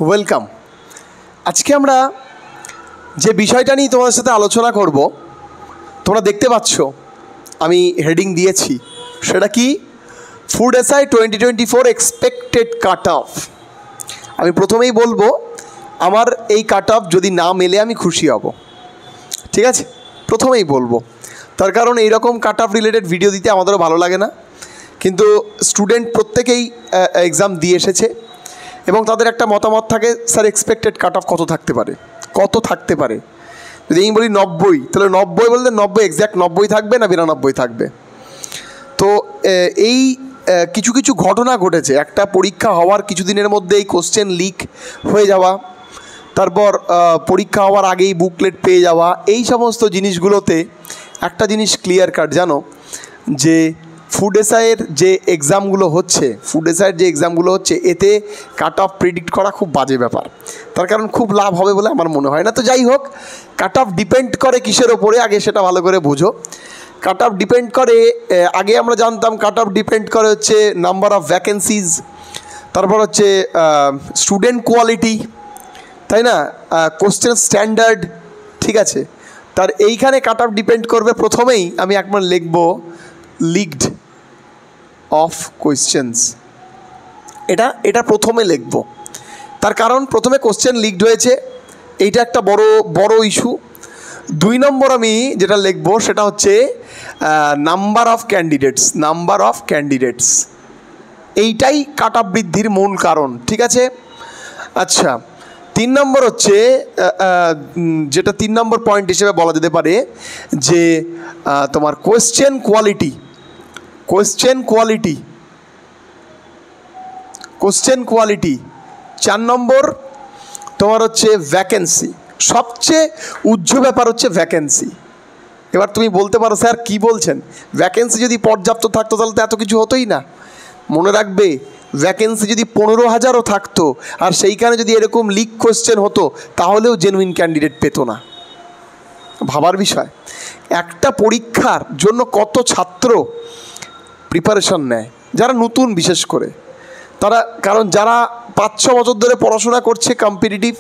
Welcome. আজকে আমরা যে বিষয়টা নিয়ে তোমাদের সাথে আলোচনা করব, তোমরা দেখতে পাচ্ছ আমি হেডিং দিয়েছি, সেটা কি? Food SI 2024 expected cut off. আমি প্রথমেই বলবো, আমার এই কাট অফ যদি না মেলে আমি খুশি হব, ঠিক আছে? প্রথমেই বলবো, তার কারণ এইরকম কাট অফ রিলেটেড ভিডিও দিতে আমাদেরও ভালো লাগে না, কিন্তু স্টুডেন্ট প্রত্যেকেই এক্সাম দিয়ে এসেছে এবং তাদের একটা মতামত থাকে, স্যার এক্সপেক্টেড কাট অফ কত থাকতে পারে, কত থাকতে পারে। যদি আমি বলি 90, তাহলে 90 বলতে 90 এক্স্যাক্ট 90 থাকবে না 92 থাকবে? তো এই কিছু কিছু ঘটনা ঘটেছে। একটা পরীক্ষা হওয়ার কিছুদিনের মধ্যেই কোশ্চেন লিক হয়ে যাওয়া, তারপর পরীক্ষা হওয়ার আগেই বুকলেট পেয়ে যাওয়া, এই সমস্ত জিনিসগুলোতে একটা জিনিস ক্লিয়ার কাট জানো, যে ফুড এসআইয়ের যে এক্সামগুলো হচ্ছে, এতে কাট অফ প্রেডিক্ট করা খুব বাজে ব্যাপার। তার কারণ খুব লাভ হবে বলে আমার মনে হয় না। তো যাই হোক, কাট অফ ডিপেন্ড করে কিসের ওপরে, আগে সেটা ভালো করে বোঝো। কাট অফ ডিপেন্ড করে, আগে আমরা জানতাম কাট অফ ডিপেন্ড করে হচ্ছে নাম্বার অফ ভ্যাকেন্সিজ, তারপর হচ্ছে স্টুডেন্ট কোয়ালিটি, তাই না, কোশ্চেন স্ট্যান্ডার্ড, ঠিক আছে? তার এইখানে কাট অফ ডিপেন্ড করবে। প্রথমেই আমি একবার লিখব লিকড অফ কোয়েশ্চেন্স, এটা প্রথমে লিখব। তার কারণ প্রথমে কোশ্চেন লিকড হয়েছে, এইটা একটা বড় ইস্যু। 2 নম্বর আমি যেটা লিখব সেটা হচ্ছে নাম্বার অফ ক্যান্ডিডেটস, এইটাই কাট অফ বৃদ্ধির মূল কারণ, ঠিক আছে? আচ্ছা, 3 নম্বর হচ্ছে যেটা 3 নম্বর পয়েন্ট হিসেবে বলা যেতে পারে যে তোমার কোয়েশ্চেন কোয়ালিটি। 4 নম্বর তোমার হচ্ছে ভ্যাকেন্সি। সবচেয়ে উজ্জ্ব ব্যাপার হচ্ছে ভ্যাকেন্সি। এবার তুমি বলতে পারো, স্যার কী বলছেন, ভ্যাকেন্সি যদি পর্যাপ্ত থাকতো তাহলে তো এত কিছু হতোই না। মনে রাখবে, ভ্যাকেন্সি যদি 15,000ও থাকতো আর সেইখানে যদি এরকম লিক কোয়েশ্চেন হতো, তাহলেও জেনুইন ক্যান্ডিডেট পেত না। ভাবার বিষয়, একটা পরীক্ষার জন্য কত ছাত্র প্রিপারেশন নেয়, যারা নতুন বিশেষ করে তারা, কারণ যারা 5-6 বছর ধরে পড়াশোনা করছে কম্পিটিটিভ,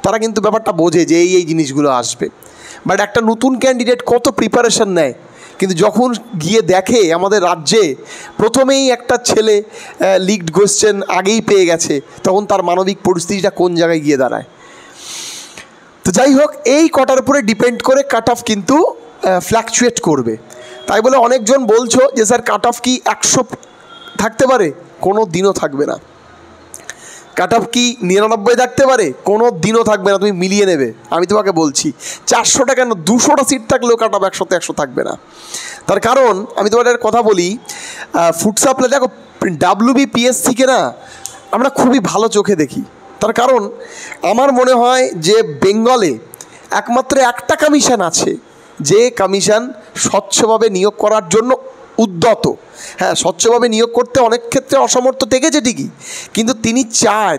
তারা কিন্তু ব্যাপারটা বোঝে যে এই জিনিসগুলো আসবে। বাট একটা নতুন ক্যান্ডিডেট কত প্রিপারেশন নেয়, কিন্তু যখন গিয়ে দেখে আমাদের রাজ্যে প্রথমেই একটা ছেলে লিকড কোয়েশ্চেন আগেই পেয়ে গেছে, তখন তার মানবিক পরিস্থিতিটা কোন জায়গায় গিয়ে দাঁড়ায়। তো যাই হোক, এই কটার উপরে ডিপেন্ড করে কাট অফ কিন্তু ফ্ল্যাকচুয়েট করবে। তাই বলে অনেকজন বলছো যে স্যার কাট অফ কি 100 থাকতে পারে? কোনো দিনও থাকবে না। কাট অফ কি 99 থাকতে পারে? কোনো দিনও থাকবে না। তুমি মিলিয়ে নেবে, আমি তোমাকে বলছি। 400টা কেন, 200টা সিট থাকলেও কাট অফ 100তে 100 থাকবে না। তার কারণ আমি তোমাদের কথা বলি, ফুড সাপ্লাই, দেখো WBPSCকে না আমরা খুবই ভালো চোখে দেখি। তার কারণ আমার মনে হয় যে বেঙ্গলে একমাত্র একটা কমিশন আছে, যে কমিশন স্বচ্ছভাবে নিয়োগ করার জন্য উদ্যত। হ্যাঁ, স্বচ্ছভাবে নিয়োগ করতে অনেক ক্ষেত্রে অসমর্থ থেকেছে ঠিকই, কিন্তু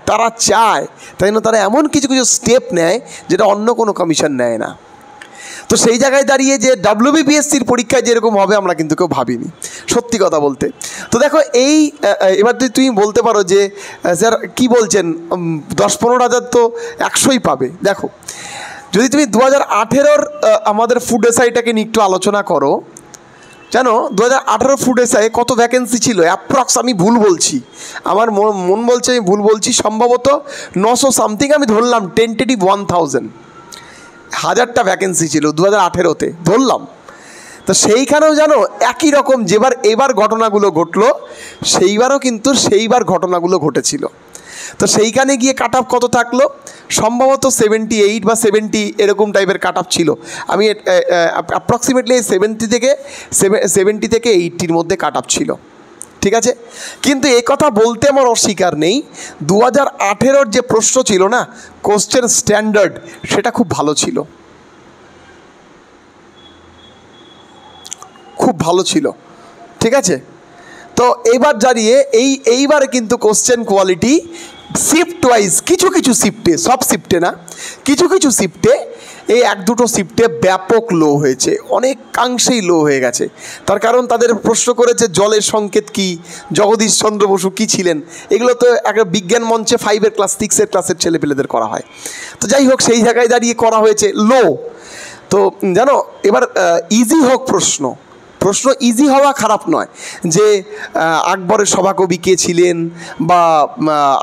তারা চায়, তাই না, তারা এমন কিছু স্টেপ নেয় যেটা অন্য কোনো কমিশন নেয় না। তো সেই জায়গায় দাঁড়িয়ে যে WBPSCর পরীক্ষায় যেরকম হবে আমরা কিন্তু কেউ ভাবিনি, সত্যি কথা বলতে। তো দেখো, এবার তুমি বলতে পারো যে স্যার কী বলছেন, 10-15 হাজার তো 100ই পাবে। দেখো, যদি তুমি 2018 আমাদের ফুড এসআইটাকে নিয়ে একটু আলোচনা করো, জানো 2018 ফুড এসআই কত ভ্যাকেন্সি ছিল অ্যাপ্রক্স? আমি ভুল বলছি, আমার মন বলছে আমি ভুল বলছি, সম্ভবত 900 সামথিং, আমি ধরলাম টেন্টেটিভ 1000টা ভ্যাকেন্সি ছিল 2018-তে ধরলাম। তো সেইখানেও জানো একই রকম এবার ঘটনাগুলো ঘটলো, সেইবার ঘটনাগুলো ঘটেছিল। তো সেইখানে গিয়ে কাট অফ কত থাকলো? সম্ভবত 78 বা 70 এরকম টাইপের কাট অফ ছিল। আমি অ্যাপ্রক্সিমেটলি 70 থেকে 80-র মধ্যে কাট অফ ছিল, ঠিক আছে? কিন্তু এই কথা বলতে আমার অস্বীকার নেই, 2018-র যে প্রশ্ন ছিল না, কোশ্চেন স্ট্যান্ডার্ড, সেটা খুব ভালো ছিল, ঠিক আছে? তো এইবার দাঁড়িয়ে এইবারে কিন্তু কোশ্চেন কোয়ালিটি শিফট ওয়াইজ কিছু কিছু শিফটে, সব শিফটে না, কিছু কিছু শিফটে, এই এক দুটো শিফটে ব্যাপক লো হয়েছে, অনেকাংশেই লো হয়ে গেছে। তার কারণ তাদের প্রশ্ন করেছে জলের সংকেত কি, জগদীশ চন্দ্র বসু কী ছিলেন, এগুলো তো একটা বিজ্ঞান মঞ্চে 5 ক্লাস 6 ক্লাসের ছেলেপেলেদের করা হয়। তো যাই হোক, সেই জায়গায় দাঁড়িয়ে করা হয়েছে লো। তো জানো, এবার ইজি হোক প্রশ্ন, প্রশ্ন ইজি হওয়া খারাপ নয়, যে আকবরের সভাকবি কে ছিলেন, বা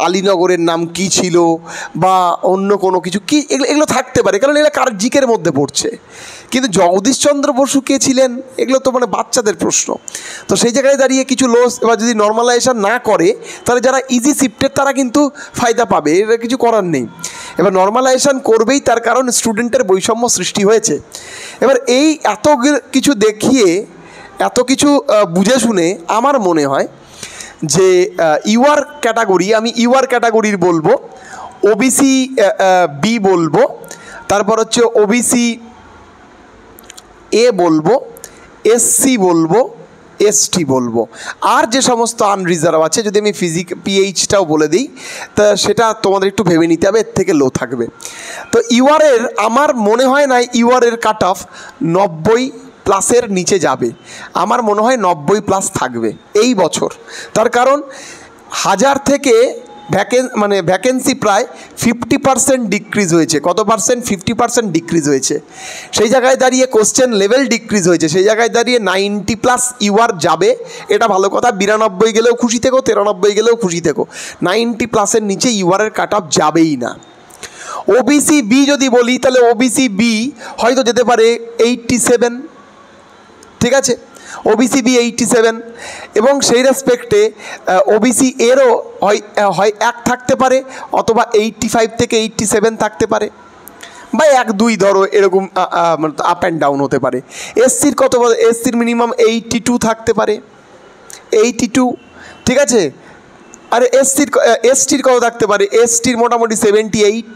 আলীনগরের নাম কি ছিল, বা অন্য কোনো কিছু কি, এগুলো থাকতে পারে, কারণ এগুলো কার জিকের মধ্যে পড়ছে। কিন্তু জগদীশচন্দ্র বসু কে ছিলেন, এগুলো তো মানে বাচ্চাদের প্রশ্ন। তো সেই জায়গায় দাঁড়িয়ে কিছু লস, এবার যদি নর্মালাইজেশন না করে তাহলে যারা ইজি শিফটের তারা কিন্তু ফায়দা পাবে, এটা কিছু করার নেই। এবার নর্মালাইজেশন করবেই, তার কারণ স্টুডেন্টের বৈষম্য সৃষ্টি হয়েছে। এবার এই এত কিছু দেখিয়ে, এত কিছু বুঝে শুনে আমার মনে হয় যে ইউআর ক্যাটাগরি, আমি ইউআর ক্যাটাগরির বলবো, ওবিসি বি বলবো, তারপর হচ্ছে ওবিসি এ বলবো, এসসি বলবো, এসটি বলবো, আর যে সমস্ত আনরিজার্ভ আছে, যদি আমি পিএইচটাও বলে দিই, তা সেটা তোমাদের একটু ভেবে নিতে হবে, এর থেকে লো থাকবে। তো ইউআরের আমার মনে হয় না ইউআরের কাট অফ 90+ নিচে যাবে, আমার মনে হয় 90+ থাকবে এই বছর। তার কারণ 1000 থেকে ভ্যাকেন্সি প্রায় 50% ডিক্রিজ হয়েছে। কত পার্সেন্ট? 50% ডিক্রিজ হয়েছে। সেই জায়গায় দাঁড়িয়ে কোশ্চেন লেভেল ডিক্রিজ হয়েছে, সেই জায়গায় দাঁড়িয়ে 90+ ইউআর যাবে, এটা ভালো কথা। 92 গেলেও খুশি থেকো, 93 গেলেও খুশি থেকো, 90+-এর নিচে ইউআরের কাট অফ যাবেই না। ওবিসি বি যদি বলি, তাহলে ওবিসি বি হয়তো যেতে পারে 87, ঠিক আছে, ওবিসি বি 87, এবং সেই রেসপেক্টে ওবিসি এরও হয় 1 থাকতে পারে, অথবা 85 থেকে 87 থাকতে পারে, বা 1-2 ধরো, এরকম আপ অ্যান্ড ডাউন হতে পারে। এসসির কত? এসসির মিনিমাম 82 থাকতে পারে, 82, ঠিক আছে। আর এসটির কত থাকতে পারে? এসটির মোটামুটি 78।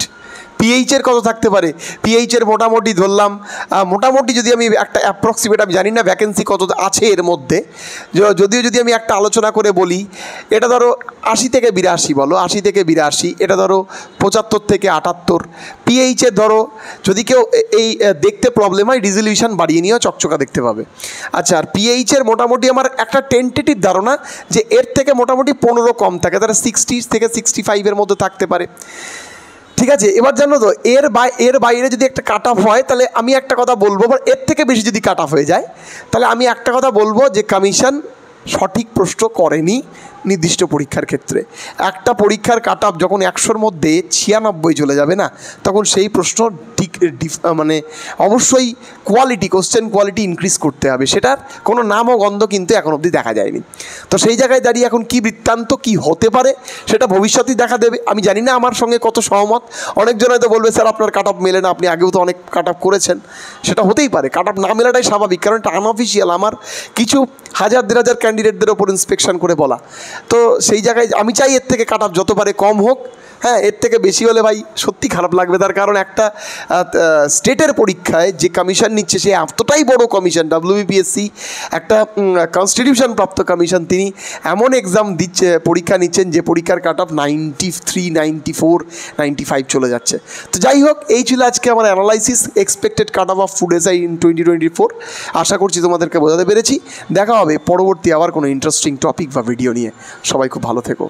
পিএইচের কত থাকতে পারে? পিএইচের মোটামুটি ধরলাম, মোটামুটি যদি আমি একটা অ্যাপ্রক্সিমেট, আমি জানি না ভ্যাকেন্সি কত আছে এর মধ্যে, যদিও যদি আমি একটা আলোচনা করে বলি, এটা ধরো 80 থেকে 82 বলো, 80 থেকে 82, এটা ধরো 75 থেকে 78। পিএইচের ধরো, যদি কেউ এই দেখতে প্রবলেম হয়, রিজলিউশন বাড়িয়ে নিয়েও চকচকা দেখতে পাবে। আচ্ছা, আর পিএইচের মোটামুটি আমার একটা টেন্টেটিভ ধারণা যে এর থেকে মোটামুটি 15 কম থাকে, তারা 60 থেকে 65-এর মধ্যে থাকতে পারে, ঠিক আছে। এবার জানো তো, এর বাইরে যদি একটা কাট অফ হয়, তাহলে আমি একটা কথা বলবো, বা এর থেকে বেশি যদি কাট অফ হয়ে যায়, তাহলে আমি একটা কথা বলবো যে কমিশন সঠিক প্রশ্ন করেনি নির্দিষ্ট পরীক্ষার ক্ষেত্রে। একটা পরীক্ষার কাট অফ যখন 100-র মধ্যে 96 চলে যাবে না, তখন সেই প্রশ্ন মানে অবশ্যই কোশ্চেন কোয়ালিটি ইনক্রিজ করতে হবে, সেটার কোনো নাম ও গন্ধ কিন্তু এখন অবধি দেখা যায়নি। তো সেই জায়গায় দাঁড়িয়ে এখন কি বৃত্তান্ত, কি হতে পারে, সেটা ভবিষ্যতেই দেখা দেবে। আমি জানি না আমার সঙ্গে কত সহমত, অনেকজন হয়তো বলবে স্যার আপনার কাট অফ মেলে না, আপনি আগেও তো অনেক কাট অফ করেছেন। সেটা হতেই পারে, কাট অফ না মেলাটাই স্বাভাবিক, কারণ এটা আনঅফিসিয়াল, আমার কিছু 1000-1500 ক্যান্ডিডেটদের ওপর ইন্সপেকশন করে বলা। তো সেই জায়গায় আমি চাই এর থেকে কাট অফ যত পারে কম হোক। হ্যাঁ, এর থেকে বেশি হলে ভাই সত্যি খারাপ লাগবে, তার কারণ একটা স্টেটের পরীক্ষায় যে কমিশন নিচ্ছে, সে এতটাই বড় কমিশন, WBPSC একটা কনস্টিটিউশন প্রাপ্ত কমিশন, তিনি এমন এক্সাম দিচ্ছে, পরীক্ষা নিচ্ছেন যে পরীক্ষার কাট অফ 93, 94, 95 চলে যাচ্ছে। তো যাই হোক, এই ছিল আজকে আমার analysis expected cut off food SI in 2024। আশা করছি তোমাদেরকে বোঝাতে পেরেছি। দেখা হবে পরবর্তী আবার কোনো ইন্টারেস্টিং টপিক বা ভিডিও নিয়ে। সবাই খুব ভালো থেকো।